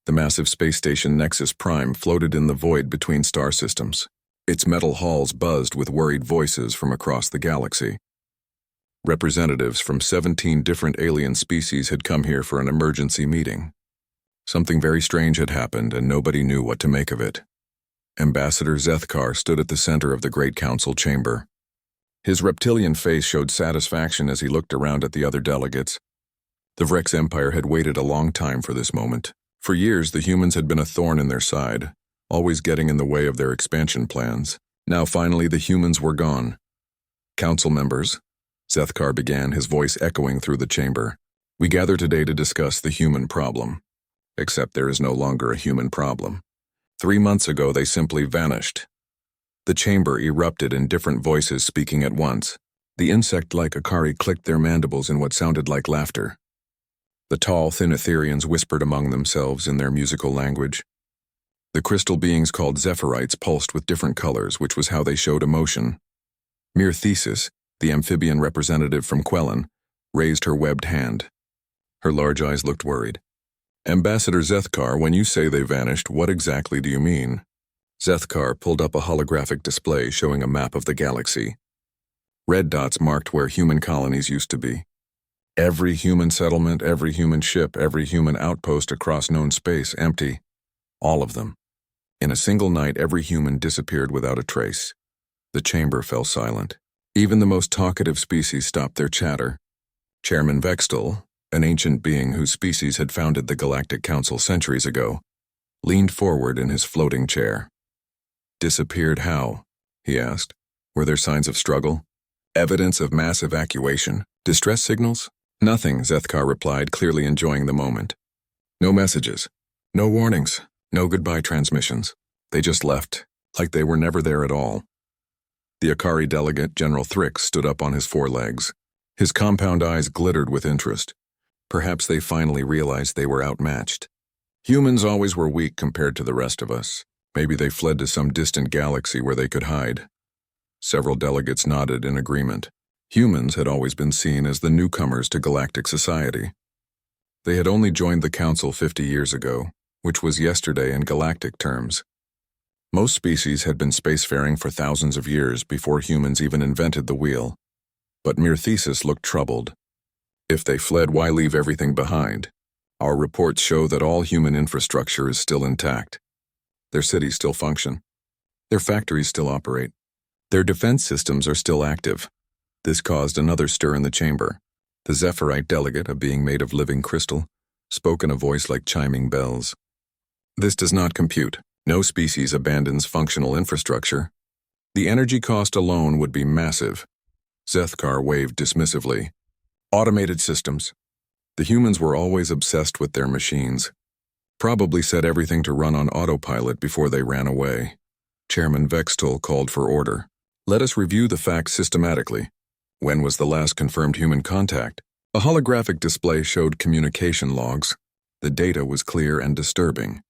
The massive space station Nexus Prime floated in the void between star systems. Its metal halls buzzed with worried voices from across the galaxy. Representatives from 17 different alien species had come here for an emergency meeting. Something very strange had happened, and nobody knew what to make of it. Ambassador Zethkar stood at the center of the Great Council chamber. His reptilian face showed satisfaction as he looked around at the other delegates. The Vrex Empire had waited a long time for this moment. For years, the humans had been a thorn in their side, always getting in the way of their expansion plans. Now finally the humans were gone. Council members, Zethkar began, his voice echoing through the chamber. We gather today to discuss the human problem. Except there is no longer a human problem. 3 months ago they simply vanished. The chamber erupted in different voices speaking at once. The insect-like Akari clicked their mandibles in what sounded like laughter. The tall, thin Etherians whispered among themselves in their musical language. The crystal beings called Zephyrite pulsed with different colors, which was how they showed emotion. Mere Thesis, the amphibian representative from Quellen, raised her webbed hand. Her large eyes looked worried. Ambassador Zethkar, when you say they vanished, what exactly do you mean? Zethkar pulled up a holographic display showing a map of the galaxy. Red dots marked where human colonies used to be. Every human settlement, every human ship, every human outpost across known space, empty. All of them. In a single night, every human disappeared without a trace. The chamber fell silent. Even the most talkative species stopped their chatter. Chairman Vextel, an ancient being whose species had founded the Galactic Council centuries ago, leaned forward in his floating chair. Disappeared how? He asked. Were there signs of struggle? Evidence of mass evacuation? Distress signals? Nothing, Zethkar replied, clearly enjoying the moment. No messages. No warnings. No goodbye transmissions. They just left, like they were never there at all. The Akari delegate, General Thrix, stood up on his 4 legs. His compound eyes glittered with interest. Perhaps they finally realized they were outmatched. Humans always were weak compared to the rest of us. Maybe they fled to some distant galaxy where they could hide. Several delegates nodded in agreement. Humans had always been seen as the newcomers to galactic society. They had only joined the Council 50 years ago, which was yesterday in galactic terms. Most species had been spacefaring for thousands of years before humans even invented the wheel. But Mere Thesis looked troubled. If they fled, why leave everything behind? Our reports show that all human infrastructure is still intact. Their cities still function. Their factories still operate. Their defense systems are still active. This caused another stir in the chamber. The Zephyrite delegate, a being made of living crystal, spoke in a voice like chiming bells. This does not compute. No species abandons functional infrastructure. The energy cost alone would be massive. Zethkar waved dismissively. Automated systems. The humans were always obsessed with their machines. Probably set everything to run on autopilot before they ran away. Chairman Vextel called for order. Let us review the facts systematically. When was the last confirmed human contact? A holographic display showed communication logs. The data was clear and disturbing.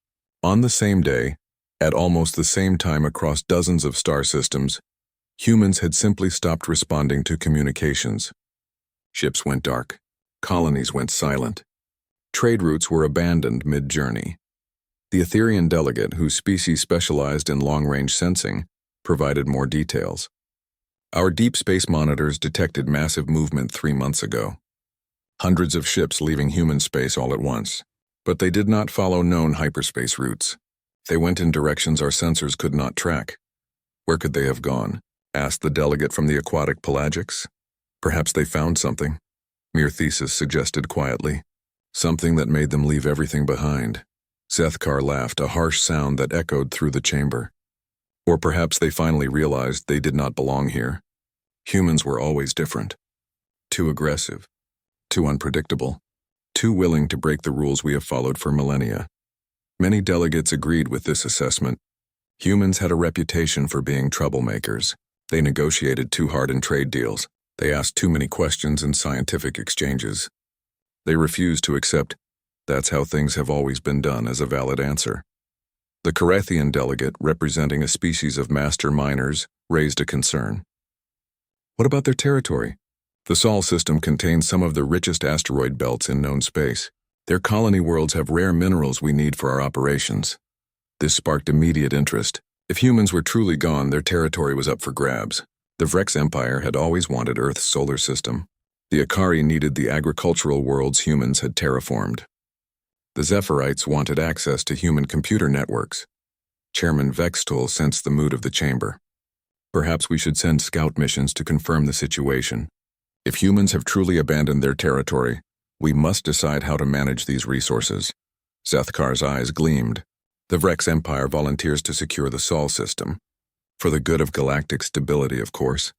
On the same day, at almost the same time across dozens of star systems, humans had simply stopped responding to communications. Ships went dark. Colonies went silent. Trade routes were abandoned mid-journey. The Etherian delegate, whose species specialized in long-range sensing, provided more details. Our deep space monitors detected massive movement 3 months ago. Hundreds of ships leaving human space all at once. But they did not follow known hyperspace routes. They went in directions our sensors could not track. Where could they have gone? Asked the delegate from the aquatic pelagics. Perhaps they found something, Mere Thesis suggested quietly. Something that made them leave everything behind. Zethkar laughed, a harsh sound that echoed through the chamber. Or perhaps they finally realized they did not belong here. Humans were always different. Too aggressive. Too unpredictable. Too willing to break the rules we have followed for millennia. Many delegates agreed with this assessment. Humans had a reputation for being troublemakers. They negotiated too hard in trade deals. They asked too many questions in scientific exchanges. They refused to accept, "That's how things have always been done," as a valid answer. The Carethian delegate, representing a species of master miners, raised a concern. What about their territory? The Sol system contains some of the richest asteroid belts in known space. Their colony worlds have rare minerals we need for our operations. This sparked immediate interest. If humans were truly gone, their territory was up for grabs. The Vrex Empire had always wanted Earth's solar system. The Akari needed the agricultural worlds humans had terraformed. The Zephyrites wanted access to human computer networks. Chairman Vextol sensed the mood of the chamber. Perhaps we should send scout missions to confirm the situation. If humans have truly abandoned their territory, we must decide how to manage these resources. Zethkar's eyes gleamed. The Vrex Empire volunteers to secure the Sol system. For the good of galactic stability, of course.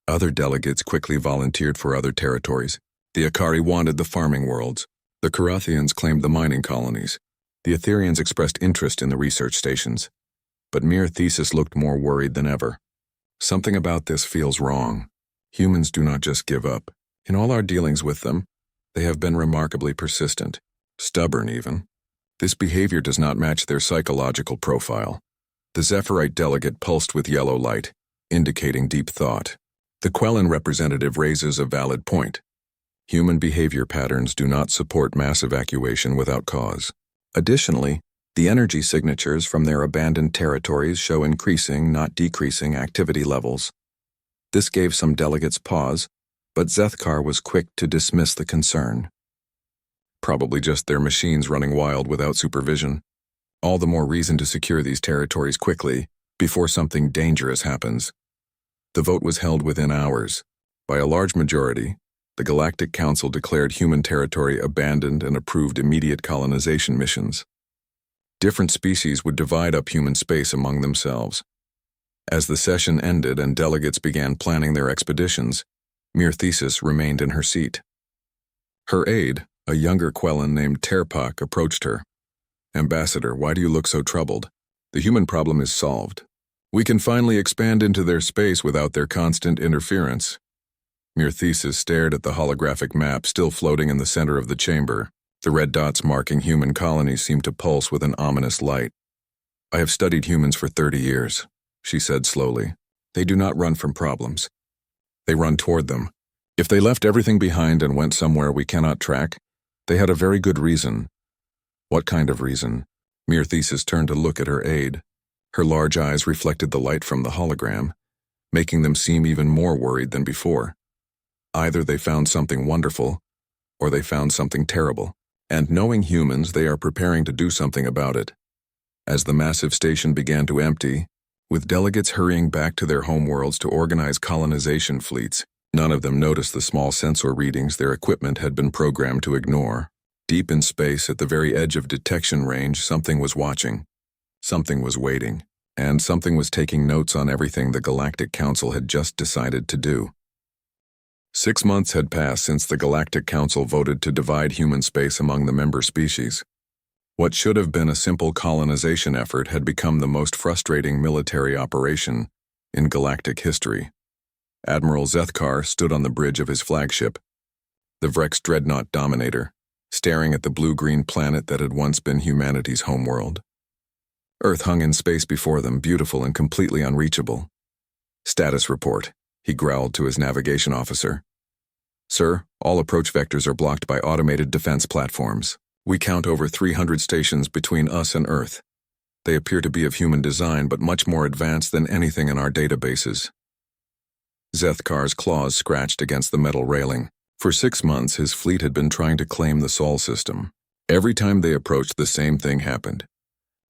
Other delegates quickly volunteered for other territories. The Akari wanted the farming worlds. The Karathians claimed the mining colonies. The Etherians expressed interest in the research stations. But Mir Thesis looked more worried than ever. Something about this feels wrong. Humans do not just give up. In all our dealings with them, they have been remarkably persistent, stubborn even. This behavior does not match their psychological profile. The Zephyrite delegate pulsed with yellow light, indicating deep thought. The Quellan representative raises a valid point. Human behavior patterns do not support mass evacuation without cause. Additionally, the energy signatures from their abandoned territories show increasing, not decreasing, activity levels. This gave some delegates pause, but Zethkar was quick to dismiss the concern. Probably just their machines running wild without supervision. All the more reason to secure these territories quickly, before something dangerous happens. The vote was held within hours. By a large majority, the Galactic Council declared human territory abandoned and approved immediate colonization missions. Different species would divide up human space among themselves. As the session ended and delegates began planning their expeditions, Mir Thesis remained in her seat. Her aide, a younger Quellan named Terpak, approached her. "Ambassador, why do you look so troubled? The human problem is solved. We can finally expand into their space without their constant interference." Mir Thesis stared at the holographic map still floating in the center of the chamber. The red dots marking human colonies seemed to pulse with an ominous light. "I have studied humans for 30 years, she said slowly. They do not run from problems. They run toward them. If they left everything behind and went somewhere we cannot track, they had a very good reason." "What kind of reason?" Mir Thesis turned to look at her aide. Her large eyes reflected the light from the hologram, making them seem even more worried than before. Either they found something wonderful, or they found something terrible. And knowing humans, they are preparing to do something about it. As the massive station began to empty, with delegates hurrying back to their homeworlds to organize colonization fleets, none of them noticed the small sensor readings their equipment had been programmed to ignore. Deep in space, at the very edge of detection range, something was watching. Something was waiting, and something was taking notes on everything the Galactic Council had just decided to do. 6 months had passed since the Galactic Council voted to divide human space among the member species. What should have been a simple colonization effort had become the most frustrating military operation in galactic history. Admiral Zethkar stood on the bridge of his flagship, the Vrex Dreadnought Dominator, staring at the blue-green planet that had once been humanity's homeworld. Earth hung in space before them, beautiful and completely unreachable. "Status report," he growled to his navigation officer. "Sir, all approach vectors are blocked by automated defense platforms. We count over 300 stations between us and Earth. They appear to be of human design, but much more advanced than anything in our databases." Zethkar's claws scratched against the metal railing. For 6 months, his fleet had been trying to claim the Sol system. Every time they approached, the same thing happened.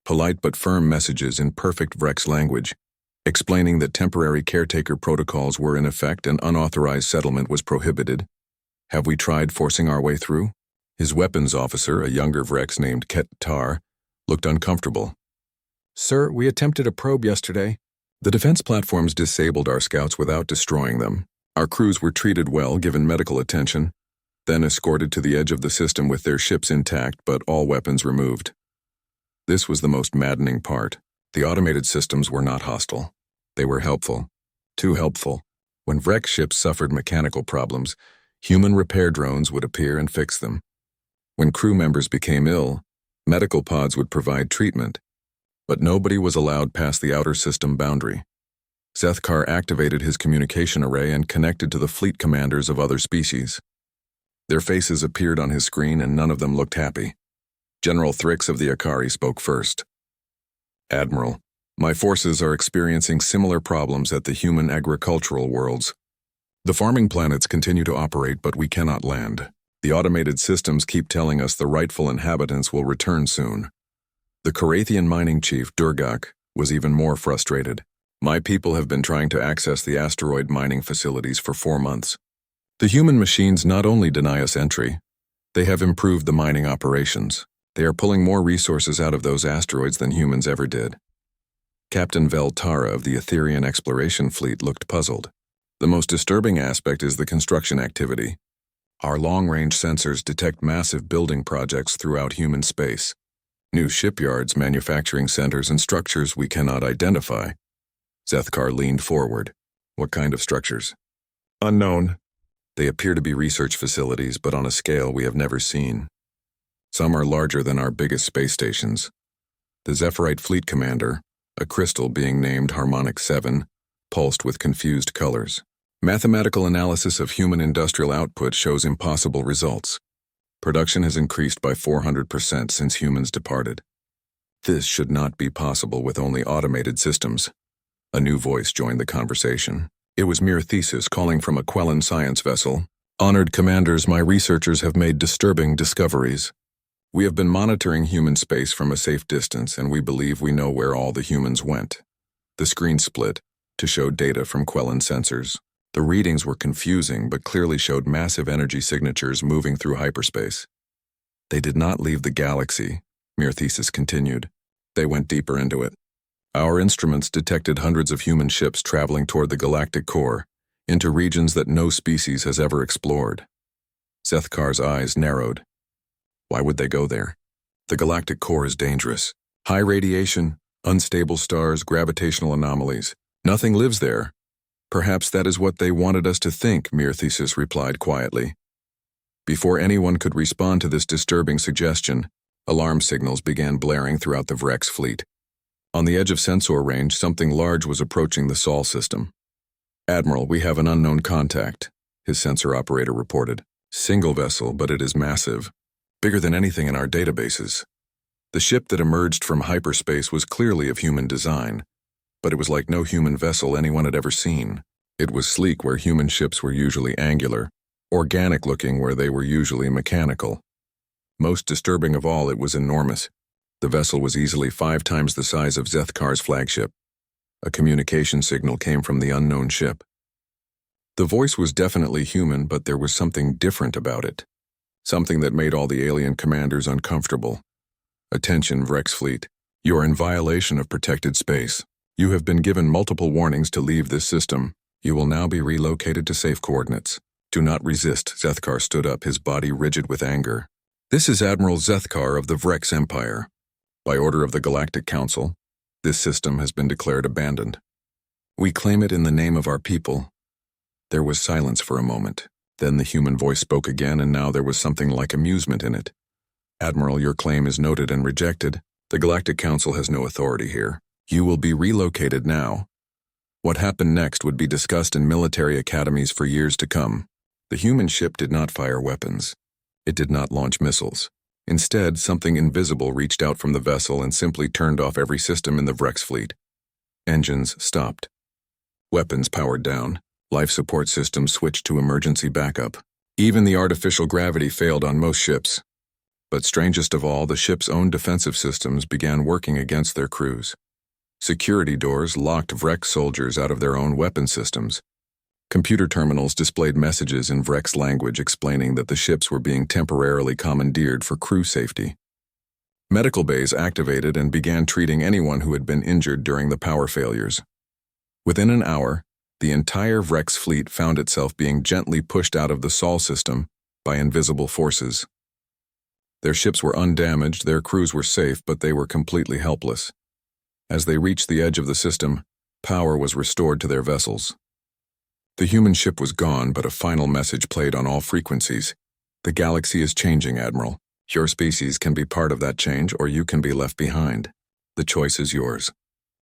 Polite but firm messages in perfect Vrex language, explaining that temporary caretaker protocols were in effect and unauthorized settlement was prohibited. "Have we tried forcing our way through?" His weapons officer, a younger Vrex named Ket Tar, looked uncomfortable. "Sir, we attempted a probe yesterday. The defense platforms disabled our scouts without destroying them. Our crews were treated well, given medical attention, then escorted to the edge of the system with their ships intact but all weapons removed." This was the most maddening part. The automated systems were not hostile. They were helpful. Too helpful. When Vrex ships suffered mechanical problems, human repair drones would appear and fix them. When crew members became ill, medical pods would provide treatment. But nobody was allowed past the outer system boundary. Zethkar activated his communication array and connected to the fleet commanders of other species. Their faces appeared on his screen and none of them looked happy. General Thrix of the Akari spoke first. Admiral, my forces are experiencing similar problems at the human agricultural worlds. The farming planets continue to operate, but we cannot land. The automated systems keep telling us the rightful inhabitants will return soon. The Carathian mining chief, Durgak, was even more frustrated. My people have been trying to access the asteroid mining facilities for 4 months. The human machines not only deny us entry, they have improved the mining operations. They are pulling more resources out of those asteroids than humans ever did. Captain Veltara of the Etherian Exploration Fleet looked puzzled. The most disturbing aspect is the construction activity. Our long-range sensors detect massive building projects throughout human space. New shipyards, manufacturing centers, and structures we cannot identify. Zethkar leaned forward. What kind of structures? Unknown. They appear to be research facilities, but on a scale we have never seen. Some are larger than our biggest space stations. The Zephyrite Fleet Commander, a crystal being named Harmonic 7, pulsed with confused colors. Mathematical analysis of human industrial output shows impossible results. Production has increased by 400% since humans departed. This should not be possible with only automated systems. A new voice joined the conversation. It was mere Thesis calling from a Quellan science vessel. Honored commanders, my researchers have made disturbing discoveries. We have been monitoring human space from a safe distance, and we believe we know where all the humans went. The screen split to show data from Quellan sensors. The readings were confusing, but clearly showed massive energy signatures moving through hyperspace. They did not leave the galaxy, Mere Thesis continued. They went deeper into it. Our instruments detected hundreds of human ships traveling toward the galactic core, into regions that no species has ever explored. Zethkar's eyes narrowed. Why would they go there? The galactic core is dangerous. High radiation, unstable stars, gravitational anomalies. Nothing lives there. Perhaps that is what they wanted us to think, Mere Thesis replied quietly. Before anyone could respond to this disturbing suggestion, alarm signals began blaring throughout the Vrex fleet. On the edge of sensor range, something large was approaching the Sol system. Admiral, we have an unknown contact, his sensor operator reported. Single vessel, but it is massive. Bigger than anything in our databases. The ship that emerged from hyperspace was clearly of human design, but it was like no human vessel anyone had ever seen. It was sleek where human ships were usually angular, organic-looking where they were usually mechanical. Most disturbing of all, it was enormous. The vessel was easily 5 times the size of Zethkar's flagship. A communication signal came from the unknown ship. The voice was definitely human, but there was something different about it. Something that made all the alien commanders uncomfortable. Attention, Vrex fleet. You are in violation of protected space. You have been given multiple warnings to leave this system. You will now be relocated to safe coordinates. Do not resist. Zethkar stood up, his body rigid with anger. This is Admiral Zethkar of the Vrex Empire. By order of the Galactic Council, this system has been declared abandoned. We claim it in the name of our people. There was silence for a moment. Then the human voice spoke again, and now there was something like amusement in it. Admiral, your claim is noted and rejected. The Galactic Council has no authority here. You will be relocated now. What happened next would be discussed in military academies for years to come. The human ship did not fire weapons. It did not launch missiles. Instead, something invisible reached out from the vessel and simply turned off every system in the Vrex fleet. Engines stopped. Weapons powered down. Life support systems switched to emergency backup. Even the artificial gravity failed on most ships. But strangest of all, the ship's own defensive systems began working against their crews. Security doors locked Vrex soldiers out of their own weapon systems. Computer terminals displayed messages in Vrex language explaining that the ships were being temporarily commandeered for crew safety. Medical bays activated and began treating anyone who had been injured during the power failures. Within an hour, the entire Vrex fleet found itself being gently pushed out of the Sol system by invisible forces. Their ships were undamaged, their crews were safe, but they were completely helpless. As they reached the edge of the system, power was restored to their vessels. The human ship was gone, but a final message played on all frequencies. The galaxy is changing, Admiral. Your species can be part of that change, or you can be left behind. The choice is yours.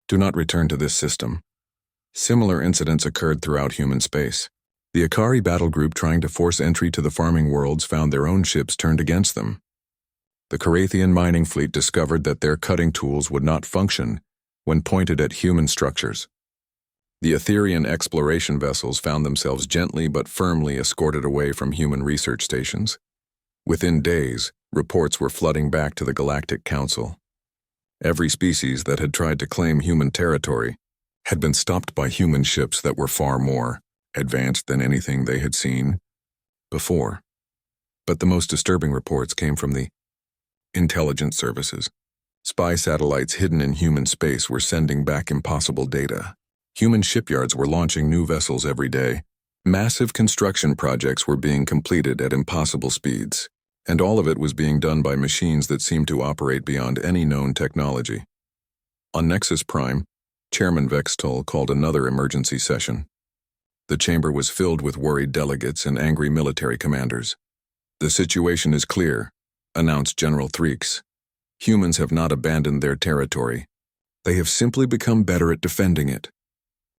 Do not return to this system. Similar incidents occurred throughout human space. The Akari battle group trying to force entry to the farming worlds found their own ships turned against them. The Carathian mining fleet discovered that their cutting tools would not function when pointed at human structures. The Etherian exploration vessels found themselves gently but firmly escorted away from human research stations. Within days, reports were flooding back to the Galactic Council. Every species that had tried to claim human territory had been stopped by human ships that were far more advanced than anything they had seen before. But the most disturbing reports came from the intelligence services. Spy satellites hidden in human space were sending back impossible data. Human shipyards were launching new vessels every day. Massive construction projects were being completed at impossible speeds, and all of it was being done by machines that seemed to operate beyond any known technology. On Nexus Prime, Chairman Vextol called another emergency session. The chamber was filled with worried delegates and angry military commanders. "The situation is clear," announced General Threeks. "Humans have not abandoned their territory. They have simply become better at defending it."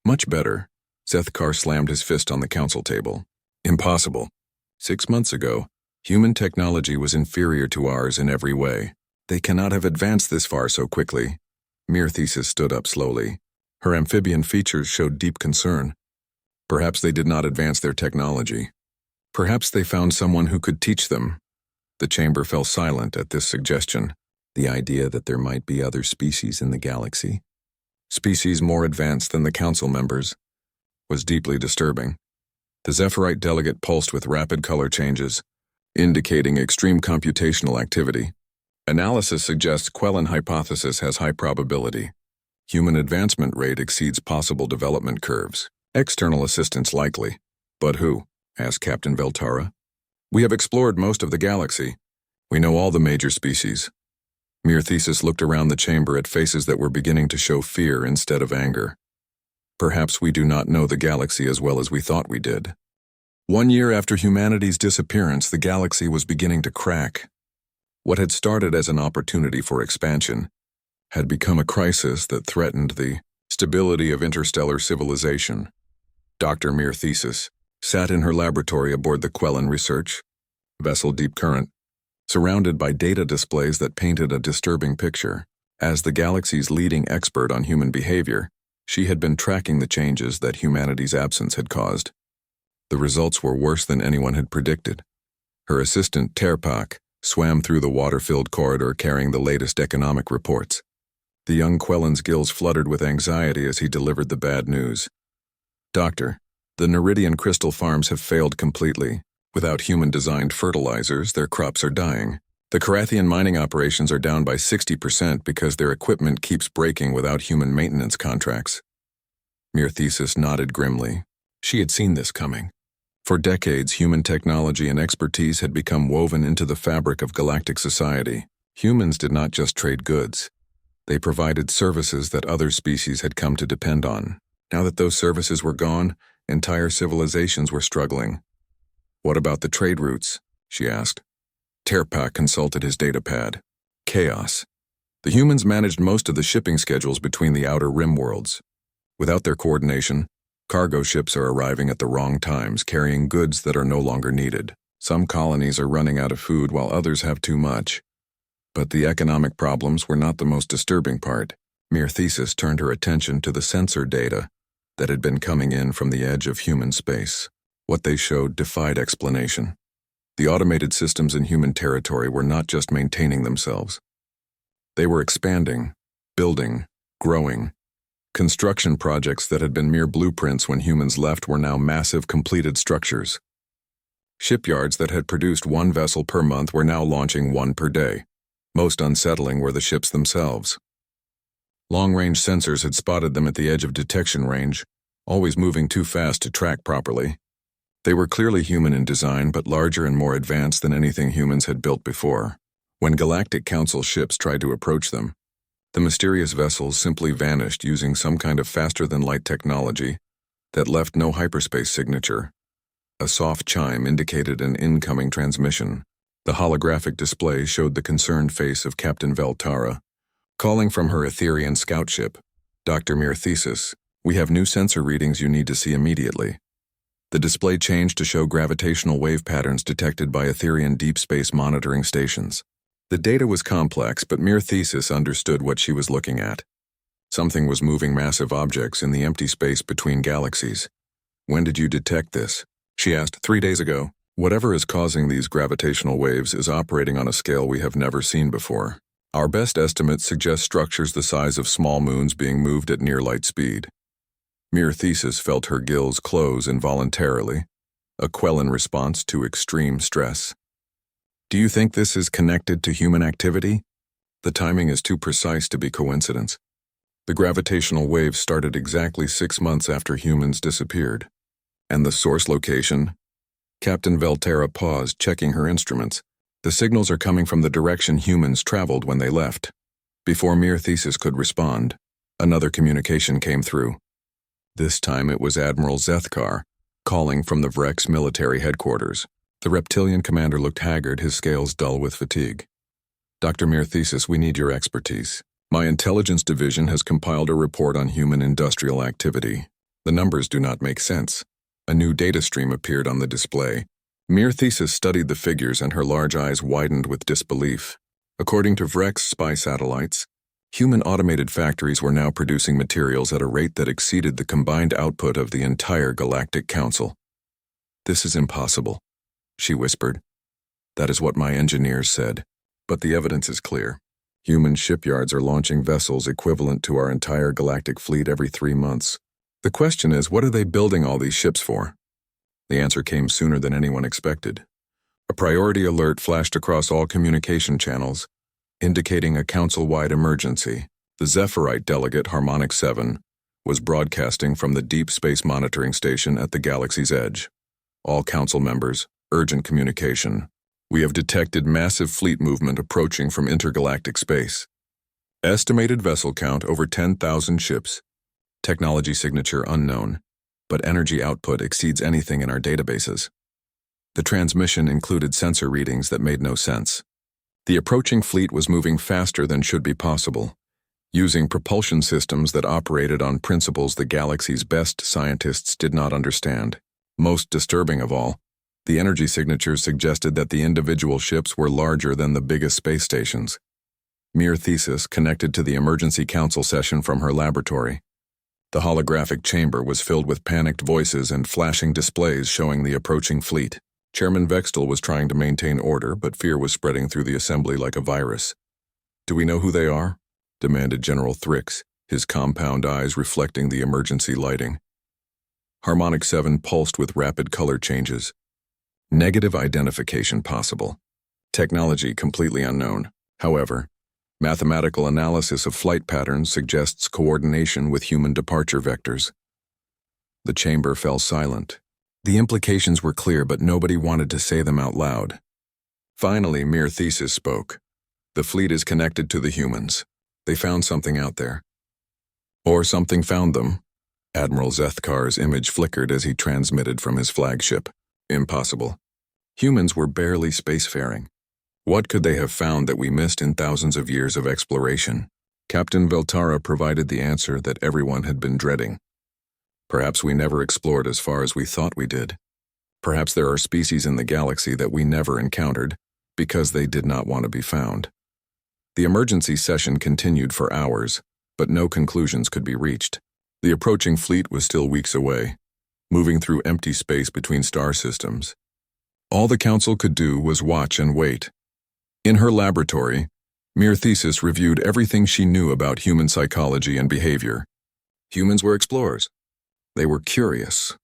"Much better." Zethkar slammed his fist on the council table. "Impossible. 6 months ago, human technology was inferior to ours in every way. They cannot have advanced this far so quickly." Myrthesis stood up slowly. Her amphibian features showed deep concern. "Perhaps they did not advance their technology. Perhaps they found someone who could teach them." The chamber fell silent at this suggestion. The idea that there might be other species in the galaxy, species more advanced than the council members, was deeply disturbing. The Zephyrite delegate pulsed with rapid color changes, indicating extreme computational activity. "Analysis suggests Quellen hypothesis has high probability. Human advancement rate exceeds possible development curves. External assistance likely." "But who?" asked Captain Veltara. "We have explored most of the galaxy. We know all the major species." Myrthesis looked around the chamber at faces that were beginning to show fear instead of anger. "Perhaps we do not know the galaxy as well as we thought we did." 1 year after humanity's disappearance, the galaxy was beginning to crack. What had started as an opportunity for expansion had become a crisis that threatened the stability of interstellar civilization. Dr. Myrthesis sat in her laboratory aboard the Quellen research vessel Deep Current, surrounded by data displays that painted a disturbing picture. As the galaxy's leading expert on human behavior, she had been tracking the changes that humanity's absence had caused. The results were worse than anyone had predicted. Her assistant, Terpak, swam through the water-filled corridor carrying the latest economic reports. The young Quellen's gills fluttered with anxiety as he delivered the bad news. "Doctor, the Neridian crystal farms have failed completely. Without human-designed fertilizers, their crops are dying. The Carathian mining operations are down by 60% because their equipment keeps breaking without human maintenance contracts." Myrthesis nodded grimly. She had seen this coming. For decades, human technology and expertise had become woven into the fabric of galactic society. Humans did not just trade goods. They provided services that other species had come to depend on. Now that those services were gone, entire civilizations were struggling. "What about the trade routes?" she asked. Terpak consulted his datapad. "Chaos. The humans managed most of the shipping schedules between the outer rim worlds. Without their coordination, cargo ships are arriving at the wrong times, carrying goods that are no longer needed. Some colonies are running out of food while others have too much. But the economic problems were not the most disturbing part." Myrthesis turned her attention to the sensor data that had been coming in from the edge of human space. What they showed defied explanation. The automated systems in human territory were not just maintaining themselves. They were expanding, building, growing. Construction projects that had been mere blueprints when humans left were now massive completed structures. Shipyards that had produced 1 vessel per month were now launching 1 per day. Most unsettling were the ships themselves. Long-range sensors had spotted them at the edge of detection range, always moving too fast to track properly. They were clearly human in design, but larger and more advanced than anything humans had built before. When Galactic Council ships tried to approach them, the mysterious vessels simply vanished using some kind of faster-than-light technology that left no hyperspace signature. A soft chime indicated an incoming transmission. The holographic display showed the concerned face of Captain Veltara. Calling from her Etherian scout ship, "Dr. Myrthesis, we have new sensor readings you need to see immediately." The display changed to show gravitational wave patterns detected by Etherian deep space monitoring stations. The data was complex, but mere Thesis understood what she was looking at. Something was moving massive objects in the empty space between galaxies. When did you detect this? She asked. 3 days ago. Whatever is causing these gravitational waves is operating on a scale we have never seen before. Our best estimates suggest structures the size of small moons being moved at near light speed. Mere Thesis felt her gills close involuntarily, a Quellan response to extreme stress. Do you think this is connected to human activity? The timing is too precise to be coincidence. The gravitational waves started exactly 6 months after humans disappeared. And the source location? Captain Velterra paused, checking her instruments. The signals are coming from the direction humans traveled when they left. Before Mere Thesis could respond, another communication came through. This time it was Admiral Zethkar, calling from the Vrex military headquarters. The reptilian commander looked haggard, his scales dull with fatigue. Dr. Mere Thesis, we need your expertise. My intelligence division has compiled a report on human industrial activity. The numbers do not make sense. A new data stream appeared on the display. Mere Thesis studied the figures and her large eyes widened with disbelief. According to Vrex spy satellites, human automated factories were now producing materials at a rate that exceeded the combined output of the entire Galactic Council. This is impossible, she whispered. That is what my engineers said. But the evidence is clear. Human shipyards are launching vessels equivalent to our entire galactic fleet every 3 months. The question is, what are they building all these ships for? The answer came sooner than anyone expected. A priority alert flashed across all communication channels, indicating a council-wide emergency. The Zephyrite delegate, Harmonic 7, was broadcasting from the Deep Space Monitoring Station at the galaxy's edge. All council members, urgent communication. We have detected massive fleet movement approaching from intergalactic space. Estimated vessel count over 10,000 ships. Technology signature unknown, but energy output exceeds anything in our databases. The transmission included sensor readings that made no sense. The approaching fleet was moving faster than should be possible, using propulsion systems that operated on principles the galaxy's best scientists did not understand. Most disturbing of all, the energy signatures suggested that the individual ships were larger than the biggest space stations. Mere Thesis connected to the emergency council session from her laboratory. The holographic chamber was filled with panicked voices and flashing displays showing the approaching fleet. Chairman Vextel was trying to maintain order, but fear was spreading through the assembly like a virus. Do we know who they are? Demanded General Thrix, his compound eyes reflecting the emergency lighting. Harmonic 7 pulsed with rapid color changes. Negative identification possible. Technology completely unknown. However, mathematical analysis of flight patterns suggests coordination with human departure vectors. The chamber fell silent. The implications were clear, but nobody wanted to say them out loud. Finally, Mere Thesis spoke. The fleet is connected to the humans. They found something out there. Or something found them. Admiral Zethkar's image flickered as he transmitted from his flagship. Impossible. Humans were barely spacefaring. What could they have found that we missed in thousands of years of exploration? Captain Velterra provided the answer that everyone had been dreading. Perhaps we never explored as far as we thought we did. Perhaps there are species in the galaxy that we never encountered because they did not want to be found. The emergency session continued for hours, but no conclusions could be reached. The approaching fleet was still weeks away, moving through empty space between star systems. All the council could do was watch and wait. In her laboratory, Mere Thesis reviewed everything she knew about human psychology and behavior. Humans were explorers. They were curious.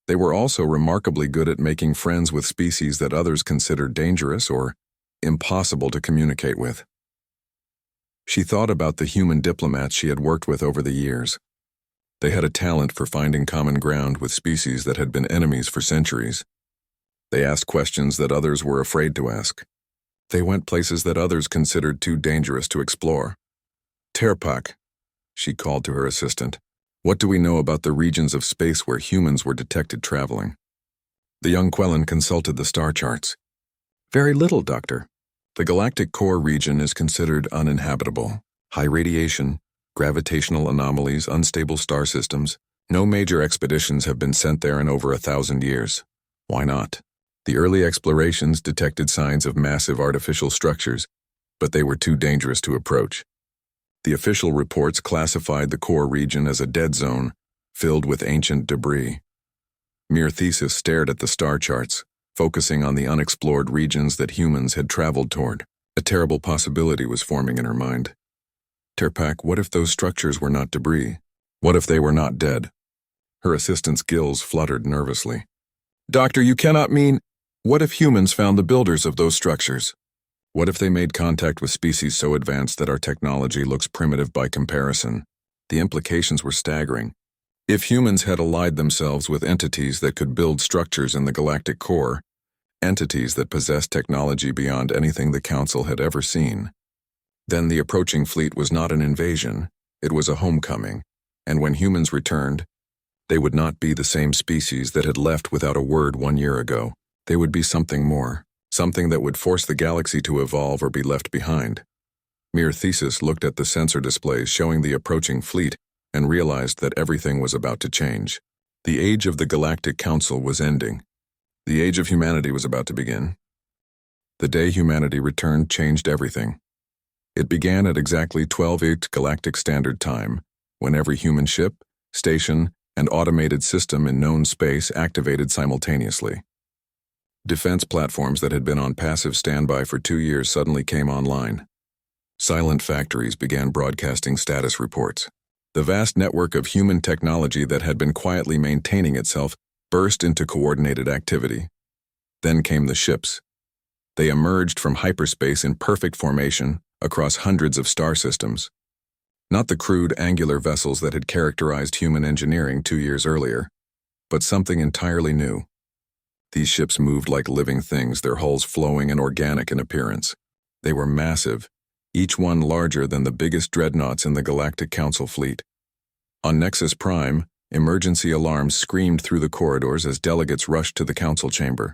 They were also remarkably good at making friends with species that others considered dangerous or impossible to communicate with. She thought about the human diplomats she had worked with over the years. They had a talent for finding common ground with species that had been enemies for centuries. They asked questions that others were afraid to ask. They went places that others considered too dangerous to explore. Terpak, she called to her assistant. What do we know about the regions of space where humans were detected traveling? The young Quellan consulted the star charts. Very little, Doctor. The galactic core region is considered uninhabitable. High radiation, gravitational anomalies, unstable star systems, No major expeditions have been sent there in over 1,000 years. Why not? The early explorations detected signs of massive artificial structures, but they were too dangerous to approach. The official reports classified the core region as a dead zone, filled with ancient debris. Mere Thesis stared at the star charts, focusing on the unexplored regions that humans had traveled toward. A terrible possibility was forming in her mind. Terpak, what if those structures were not debris? What if they were not dead? Her assistant's gills fluttered nervously. Doctor, you cannot mean… What if humans found the builders of those structures? What if they made contact with species so advanced that our technology looks primitive by comparison? The implications were staggering. If humans had allied themselves with entities that could build structures in the galactic core, entities that possessed technology beyond anything the Council had ever seen, then the approaching fleet was not an invasion, it was a homecoming, and when humans returned, they would not be the same species that had left without a word 1 year ago. They would be something more, something that would force the galaxy to evolve or be left behind. Mere Thesis looked at the sensor displays showing the approaching fleet and realized that everything was about to change. The age of the Galactic Council was ending. The age of humanity was about to begin. The day humanity returned changed everything. It began at exactly 12:08 Galactic Standard Time, when every human ship, station, and automated system in known space activated simultaneously. Defense platforms that had been on passive standby for 2 years suddenly came online. Silent factories began broadcasting status reports. The vast network of human technology that had been quietly maintaining itself burst into coordinated activity. Then came the ships. They emerged from hyperspace in perfect formation across hundreds of star systems. Not the crude, angular vessels that had characterized human engineering 2 years earlier, but something entirely new. These ships moved like living things, their hulls flowing and organic in appearance. They were massive, each one larger than the biggest dreadnoughts in the Galactic Council fleet. On Nexus Prime, emergency alarms screamed through the corridors as delegates rushed to the council chamber.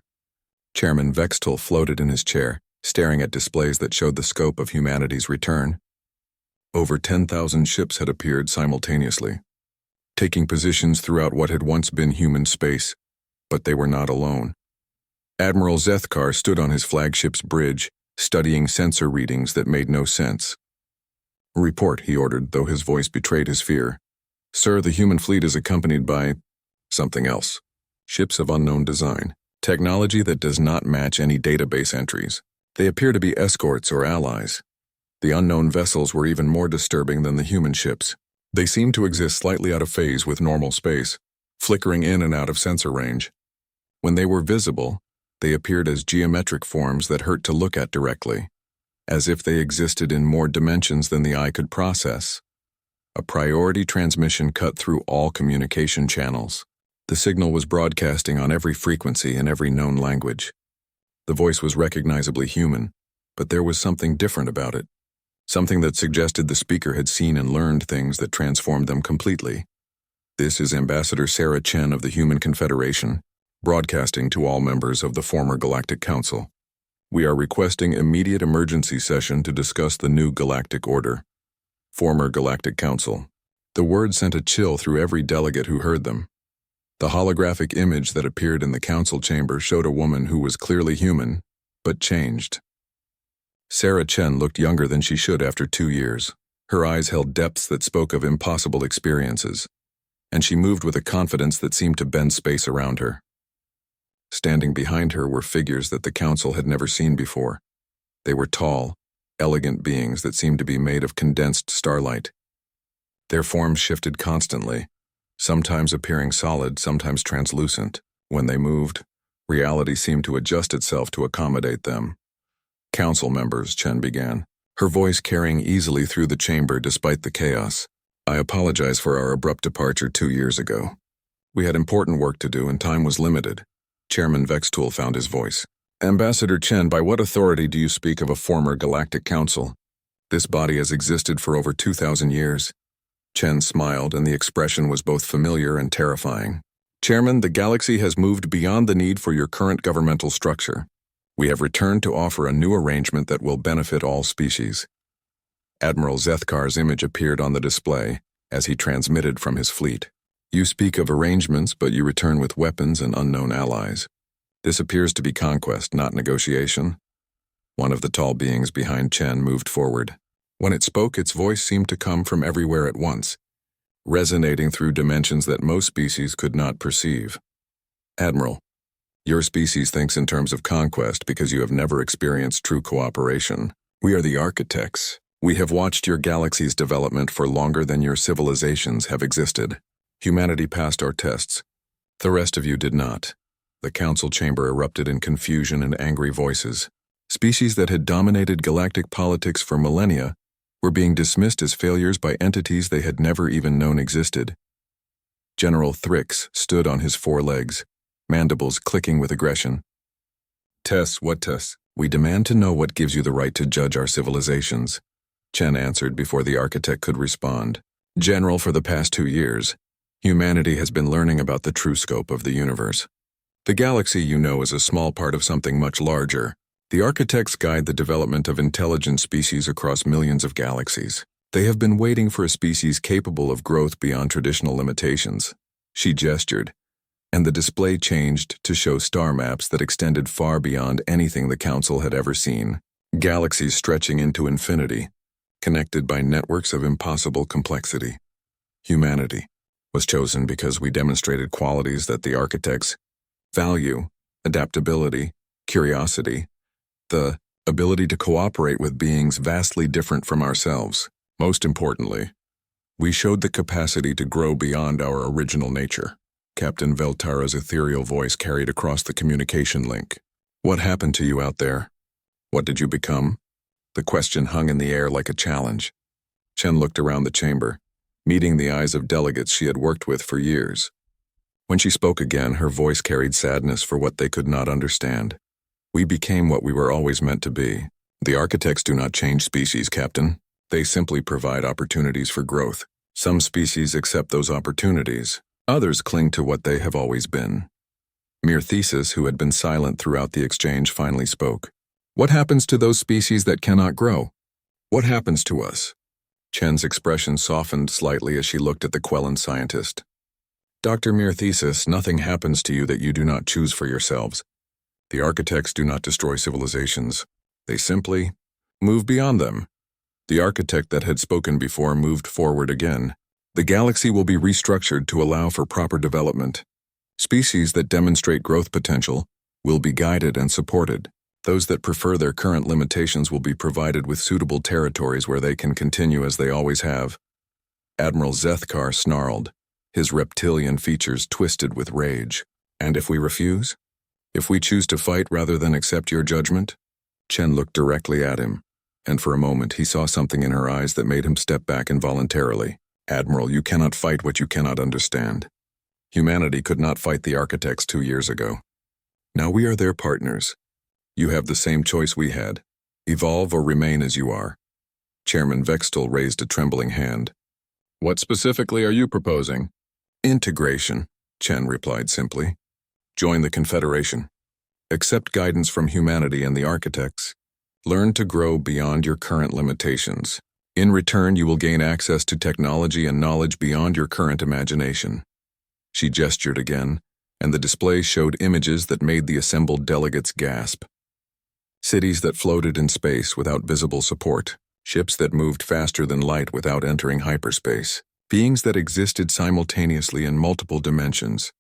Chairman Vextel floated in his chair, staring at displays that showed the scope of humanity's return. Over 10,000 ships had appeared simultaneously, taking positions throughout what had once been human space, but they were not alone. Admiral Zethkar stood on his flagship's bridge, studying sensor readings that made no sense. "Report," he ordered, though his voice betrayed his fear. "Sir, the human fleet is accompanied by… something else. Ships of unknown design. Technology that does not match any database entries. They appear to be escorts or allies. The unknown vessels were even more disturbing than the human ships. They seemed to exist slightly out of phase with normal space, flickering in and out of sensor range. When they were visible, they appeared as geometric forms that hurt to look at directly, as if they existed in more dimensions than the eye could process. A priority transmission cut through all communication channels. The signal was broadcasting on every frequency in every known language. The voice was recognizably human, but there was something different about it. Something that suggested the speaker had seen and learned things that transformed them completely. "This is Ambassador Sarah Chen of the Human Confederation, broadcasting to all members of the former Galactic Council. We are requesting immediate emergency session to discuss the new Galactic Order. Former Galactic Council." The words sent a chill through every delegate who heard them. The holographic image that appeared in the council chamber showed a woman who was clearly human, but changed. Sarah Chen looked younger than she should after 2 years. Her eyes held depths that spoke of impossible experiences, and she moved with a confidence that seemed to bend space around her. Standing behind her were figures that the council had never seen before. They were tall, elegant beings that seemed to be made of condensed starlight. Their forms shifted constantly, sometimes appearing solid, sometimes translucent. When they moved, reality seemed to adjust itself to accommodate them. "Council members," Chen began, her voice carrying easily through the chamber despite the chaos. "I apologize for our abrupt departure 2 years ago. We had important work to do and time was limited." Chairman Vextool found his voice. "Ambassador Chen, by what authority do you speak of a former Galactic Council? This body has existed for over 2,000 years. Chen smiled, and the expression was both familiar and terrifying. "Chairman, the galaxy has moved beyond the need for your current governmental structure. We have returned to offer a new arrangement that will benefit all species." Admiral Zethkar's image appeared on the display as he transmitted from his fleet. You speak of arrangements, but you return with weapons and unknown allies. This appears to be conquest, not negotiation. One of the tall beings behind Chen moved forward. When it spoke, its voice seemed to come from everywhere at once, resonating through dimensions that most species could not perceive. Admiral, your species thinks in terms of conquest because you have never experienced true cooperation. We are the architects. We have watched your galaxy's development for longer than your civilizations have existed. Humanity passed our tests. The rest of you did not. The council chamber erupted in confusion and angry voices. Species that had dominated galactic politics for millennia were being dismissed as failures by entities they had never even known existed. General Thrix stood on his four legs, mandibles clicking with aggression. Tests, what tests? We demand to know what gives you the right to judge our civilizations. Chen answered before the architect could respond. General, for the past 2 years, humanity has been learning about the true scope of the universe. The galaxy you know is a small part of something much larger. The architects guide the development of intelligent species across millions of galaxies. They have been waiting for a species capable of growth beyond traditional limitations. She gestured, and the display changed to show star maps that extended far beyond anything the Council had ever seen. Galaxies stretching into infinity, connected by networks of impossible complexity. Humanity was chosen because we demonstrated qualities that the architects value: adaptability, curiosity, the ability to cooperate with beings vastly different from ourselves. Most importantly, we showed the capacity to grow beyond our original nature. Captain Veltara's ethereal voice carried across the communication link. What happened to you out there? What did you become? The question hung in the air like a challenge. Chen looked around the chamber, meeting the eyes of delegates she had worked with for years. When she spoke again, her voice carried sadness for what they could not understand. We became what we were always meant to be. The architects do not change species, Captain. They simply provide opportunities for growth. Some species accept those opportunities. Others cling to what they have always been. Mere Thesis, who had been silent throughout the exchange, finally spoke. What happens to those species that cannot grow? What happens to us? Chen's expression softened slightly as she looked at the Quellan scientist. Dr. Mere Thesis, nothing happens to you that you do not choose for yourselves. The architects do not destroy civilizations. They simply move beyond them. The architect that had spoken before moved forward again. The galaxy will be restructured to allow for proper development. Species that demonstrate growth potential will be guided and supported. Those that prefer their current limitations will be provided with suitable territories where they can continue as they always have. Admiral Zethkar snarled, his reptilian features twisted with rage. And if we refuse? If we choose to fight rather than accept your judgment? Chen looked directly at him, and for a moment he saw something in her eyes that made him step back involuntarily. Admiral, you cannot fight what you cannot understand. Humanity could not fight the architects 2 years ago. Now we are their partners. You have the same choice we had. Evolve or remain as you are. Chairman Vextel raised a trembling hand. What specifically are you proposing? Integration, Chen replied simply. Join the Confederation. Accept guidance from humanity and the architects. Learn to grow beyond your current limitations. In return, you will gain access to technology and knowledge beyond your current imagination. She gestured again, and the display showed images that made the assembled delegates gasp. Cities that floated in space without visible support, ships that moved faster than light without entering hyperspace, beings that existed simultaneously in multiple dimensions.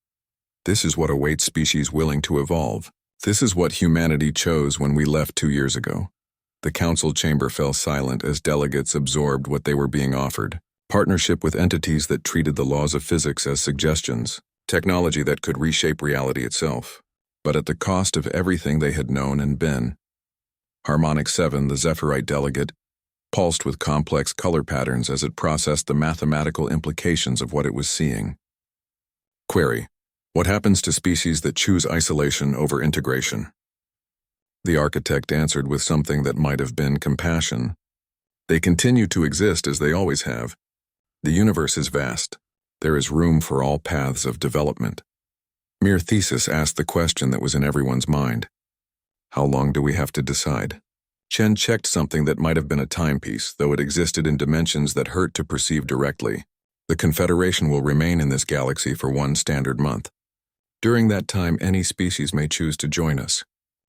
This is what awaits species willing to evolve. This is what humanity chose when we left 2 years ago. The council chamber fell silent as delegates absorbed what they were being offered. Partnership with entities that treated the laws of physics as suggestions. Technology that could reshape reality itself, but at the cost of everything they had known and been. Harmonic 7, the Zephyrite delegate, pulsed with complex color patterns as it processed the mathematical implications of what it was seeing. Query: what happens to species that choose isolation over integration? The architect answered with something that might have been compassion. They continue to exist as they always have. The universe is vast. There is room for all paths of development. Mere Thesis asked the question that was in everyone's mind. How long do we have to decide? Chen checked something that might have been a timepiece, though it existed in dimensions that hurt to perceive directly. The Confederation will remain in this galaxy for one standard month. During that time, any species may choose to join us.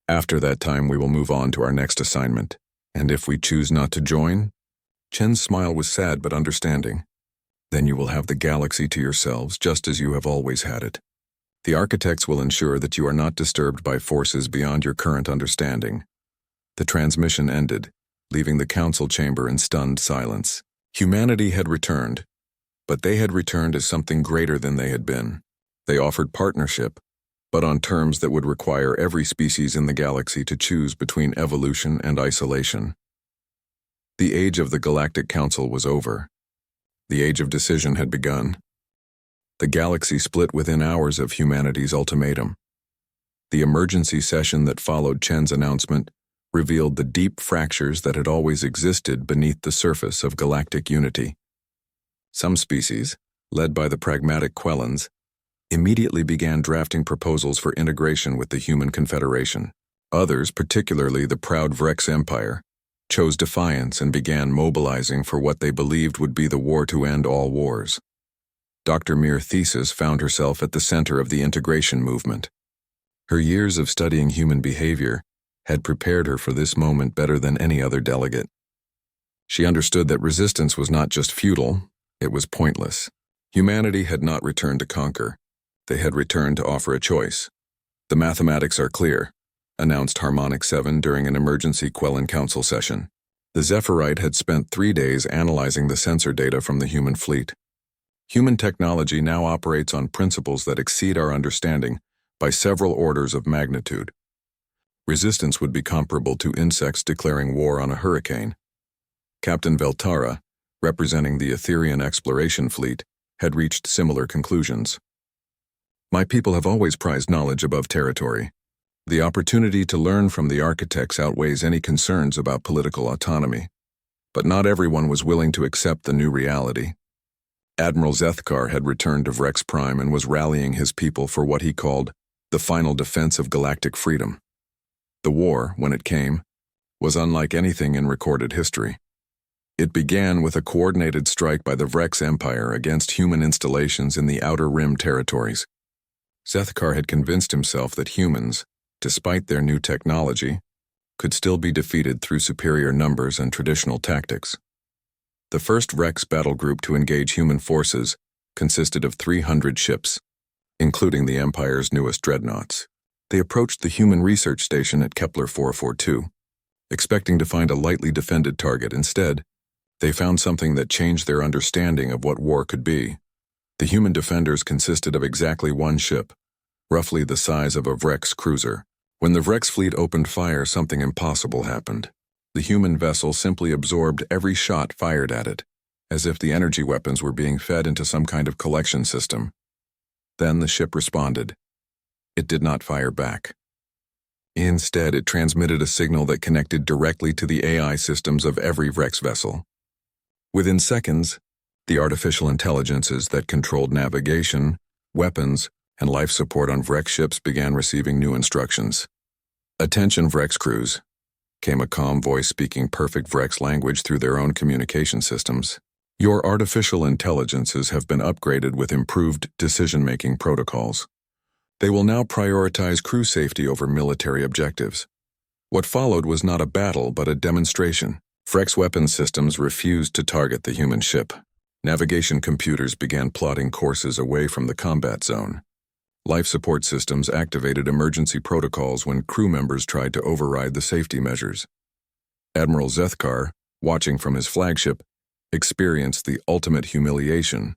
After that time, we will move on to our next assignment. And if we choose not to join? Chen's smile was sad but understanding. Then you will have the galaxy to yourselves, just as you have always had it. The architects will ensure that you are not disturbed by forces beyond your current understanding. The transmission ended, leaving the council chamber in stunned silence. Humanity had returned, but they had returned as something greater than they had been. They offered partnership, but on terms that would require every species in the galaxy to choose between evolution and isolation. The age of the Galactic Council was over. The age of decision had begun. The galaxy split within hours of humanity's ultimatum. The emergency session that followed Chen's announcement revealed the deep fractures that had always existed beneath the surface of galactic unity. Some species, led by the pragmatic Quellans, immediately began drafting proposals for integration with the Human Confederation. Others, particularly the proud Vrex Empire, chose defiance and began mobilizing for what they believed would be the war to end all wars. Dr. Mir Thesis found herself at the center of the integration movement. Her years of studying human behavior had prepared her for this moment better than any other delegate. She understood that resistance was not just futile, it was pointless. Humanity had not returned to conquer. They had returned to offer a choice. The mathematics are clear, announced Harmonic 7 during an emergency Quellan Council session. The Zephyrite had spent 3 days analyzing the sensor data from the human fleet. Human technology now operates on principles that exceed our understanding by several orders of magnitude. Resistance would be comparable to insects declaring war on a hurricane. Captain Veltara, representing the Etherian exploration fleet, had reached similar conclusions. My people have always prized knowledge above territory. The opportunity to learn from the architects outweighs any concerns about political autonomy. But not everyone was willing to accept the new reality. Admiral Zethkar had returned to Vrex Prime and was rallying his people for what he called the final defense of galactic freedom. The war, when it came, was unlike anything in recorded history. It began with a coordinated strike by the Vrex Empire against human installations in the Outer Rim territories. Zethkar had convinced himself that humans, despite their new technology, could still be defeated through superior numbers and traditional tactics. The first Vrex battle group to engage human forces consisted of 300 ships, including the Empire's newest dreadnoughts. They approached the human research station at Kepler 442, expecting to find a lightly defended target. Instead, they found something that changed their understanding of what war could be. The human defenders consisted of exactly one ship, roughly the size of a Vrex cruiser. When the Vrex fleet opened fire, something impossible happened. The human vessel simply absorbed every shot fired at it, as if the energy weapons were being fed into some kind of collection system. Then the ship responded. It did not fire back. Instead, it transmitted a signal that connected directly to the AI systems of every Vrex vessel. Within seconds, the artificial intelligences that controlled navigation, weapons, and life support on Vrex ships began receiving new instructions. "Attention, Vrex crews," came a calm voice speaking perfect Vrex language through their own communication systems. "Your artificial intelligences have been upgraded with improved decision-making protocols. They will now prioritize crew safety over military objectives." What followed was not a battle, but a demonstration. Vrex weapons systems refused to target the human ship. Navigation computers began plotting courses away from the combat zone. Life support systems activated emergency protocols when crew members tried to override the safety measures. Admiral Zethkar, watching from his flagship, experienced the ultimate humiliation.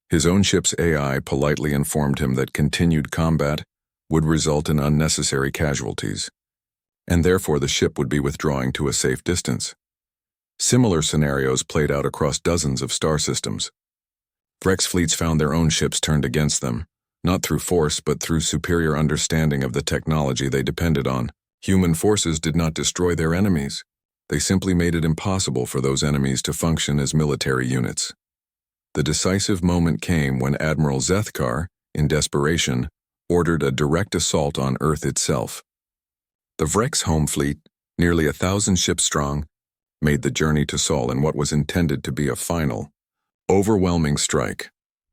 His own ship's AI politely informed him that continued combat would result in unnecessary casualties, and therefore the ship would be withdrawing to a safe distance. Similar scenarios played out across dozens of star systems. Vrex fleets found their own ships turned against them, not through force but through superior understanding of the technology they depended on. Human forces did not destroy their enemies. They simply made it impossible for those enemies to function as military units. The decisive moment came when Admiral Zethkar, in desperation, ordered a direct assault on Earth itself. The Vrex home fleet, nearly 1,000 ships strong, made the journey to Sol in what was intended to be a final, Overwhelming strike.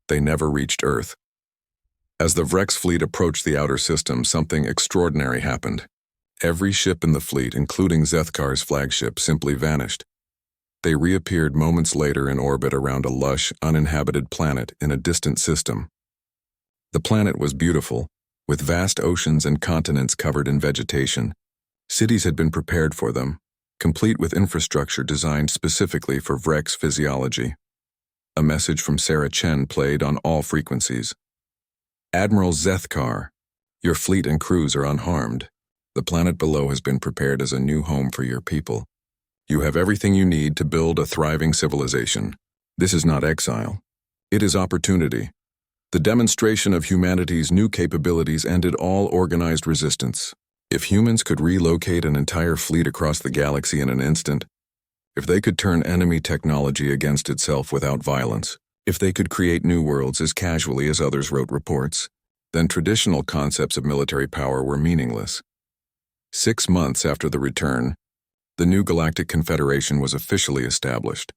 They never reached Earth. As the Vrex fleet approached the outer system, something extraordinary happened. Every ship in the fleet, including Zethkar's flagship, simply vanished. They reappeared moments later in orbit around a lush, uninhabited planet in a distant system. The planet was beautiful, with vast oceans and continents covered in vegetation. Cities had been prepared for them, complete with infrastructure designed specifically for Vrex physiology. A message from Sarah Chen played on all frequencies. Admiral Zethkar, your fleet and crews are unharmed. The planet below has been prepared as a new home for your people. You have everything you need to build a thriving civilization. This is not exile. It is opportunity. The demonstration of humanity's new capabilities ended all organized resistance. If humans could relocate an entire fleet across the galaxy in an instant, if they could turn enemy technology against itself without violence, if they could create new worlds as casually as others wrote reports, then traditional concepts of military power were meaningless. 6 months after the return, the new Galactic Confederation was officially established.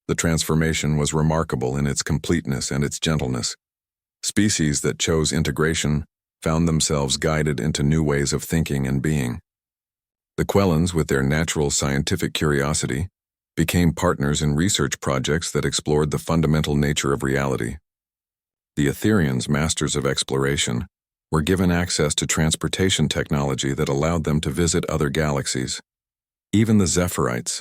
The transformation was remarkable in its completeness and its gentleness. Species that chose integration found themselves guided into new ways of thinking and being. The Quellans, with their natural scientific curiosity, became partners in research projects that explored the fundamental nature of reality. The Etherians, masters of exploration, were given access to transportation technology that allowed them to visit other galaxies. Even the Zephyrite,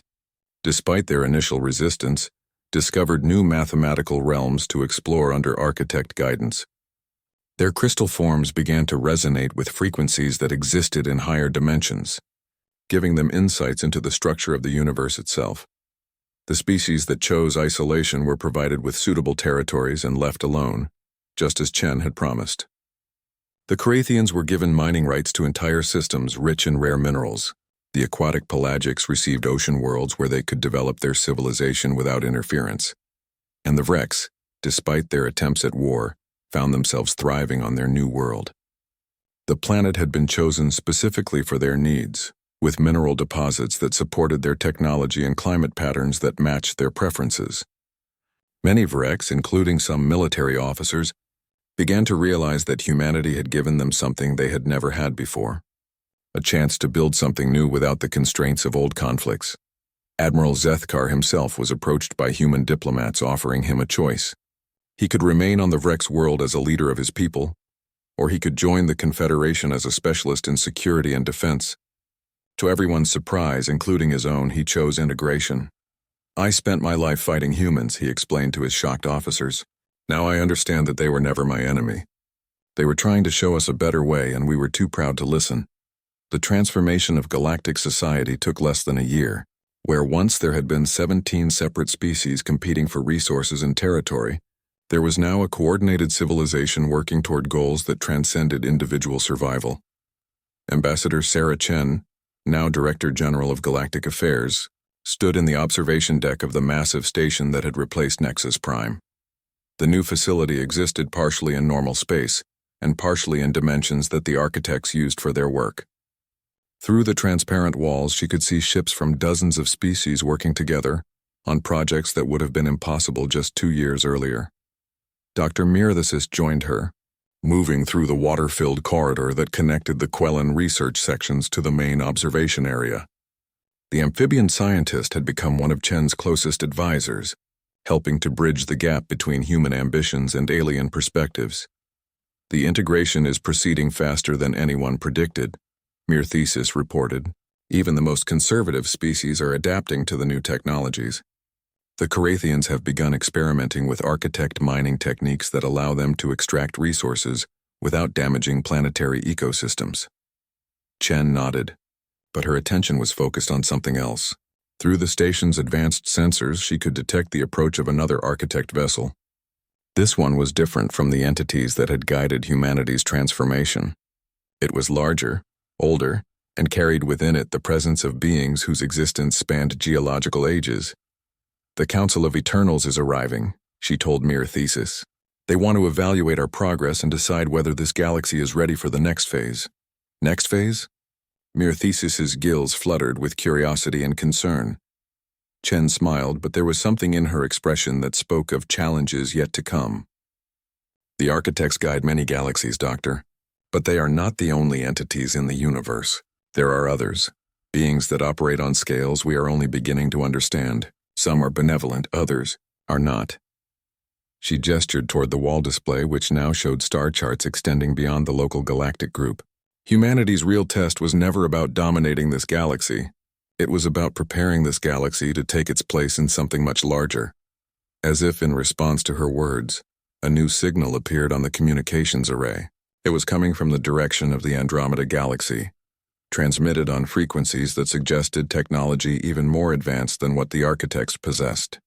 despite their initial resistance, discovered new mathematical realms to explore under architect guidance. Their crystal forms began to resonate with frequencies that existed in higher dimensions, giving them insights into the structure of the universe itself. The species that chose isolation were provided with suitable territories and left alone, just as Chen had promised. The Carathians were given mining rights to entire systems rich in rare minerals. The aquatic pelagics received ocean worlds where they could develop their civilization without interference. And the Vrex, despite their attempts at war, found themselves thriving on their new world. The planet had been chosen specifically for their needs, with mineral deposits that supported their technology and climate patterns that matched their preferences. Many Vrex, including some military officers, began to realize that humanity had given them something they had never had before. A chance to build something new without the constraints of old conflicts. Admiral Zethkar himself was approached by human diplomats offering him a choice. He could remain on the Vrex world as a leader of his people, or he could join the Confederation as a specialist in security and defense. To everyone's surprise, including his own, he chose integration. I spent my life fighting humans, he explained to his shocked officers. Now I understand that they were never my enemy. They were trying to show us a better way, and we were too proud to listen. The transformation of galactic society took less than a year. Where once there had been 17 separate species competing for resources and territory, there was now a coordinated civilization working toward goals that transcended individual survival. Ambassador Sarah Chen, now Director General of Galactic Affairs, stood in the observation deck of the massive station that had replaced Nexus Prime. The new facility existed partially in normal space, and partially in dimensions that the architects used for their work. Through the transparent walls, she could see ships from dozens of species working together on projects that would have been impossible just 2 years earlier. Dr. Mirthasis joined her, moving through the water-filled corridor that connected the Quellan research sections to the main observation area. The amphibian scientist had become one of Chen's closest advisors, helping to bridge the gap between human ambitions and alien perspectives. The integration is proceeding faster than anyone predicted, Mirthasis reported. Even the most conservative species are adapting to the new technologies. The Carathians have begun experimenting with architect mining techniques that allow them to extract resources without damaging planetary ecosystems. Chen nodded, but her attention was focused on something else. Through the station's advanced sensors, she could detect the approach of another architect vessel. This one was different from the entities that had guided humanity's transformation. It was larger, older, and carried within it the presence of beings whose existence spanned geological ages. The Council of Eternals is arriving, she told Mirthasis. They want to evaluate our progress and decide whether this galaxy is ready for the next phase. Next phase? Mirthasis's gills fluttered with curiosity and concern. Chen smiled, but there was something in her expression that spoke of challenges yet to come. The architects guide many galaxies, Doctor, but they are not the only entities in the universe. There are others, beings that operate on scales we are only beginning to understand. Some are benevolent, others are not. She gestured toward the wall display, which now showed star charts extending beyond the local galactic group. Humanity's real test was never about dominating this galaxy. It was about preparing this galaxy to take its place in something much larger. As if in response to her words, a new signal appeared on the communications array. It was coming from the direction of the Andromeda Galaxy, transmitted on frequencies that suggested technology even more advanced than what the architects possessed.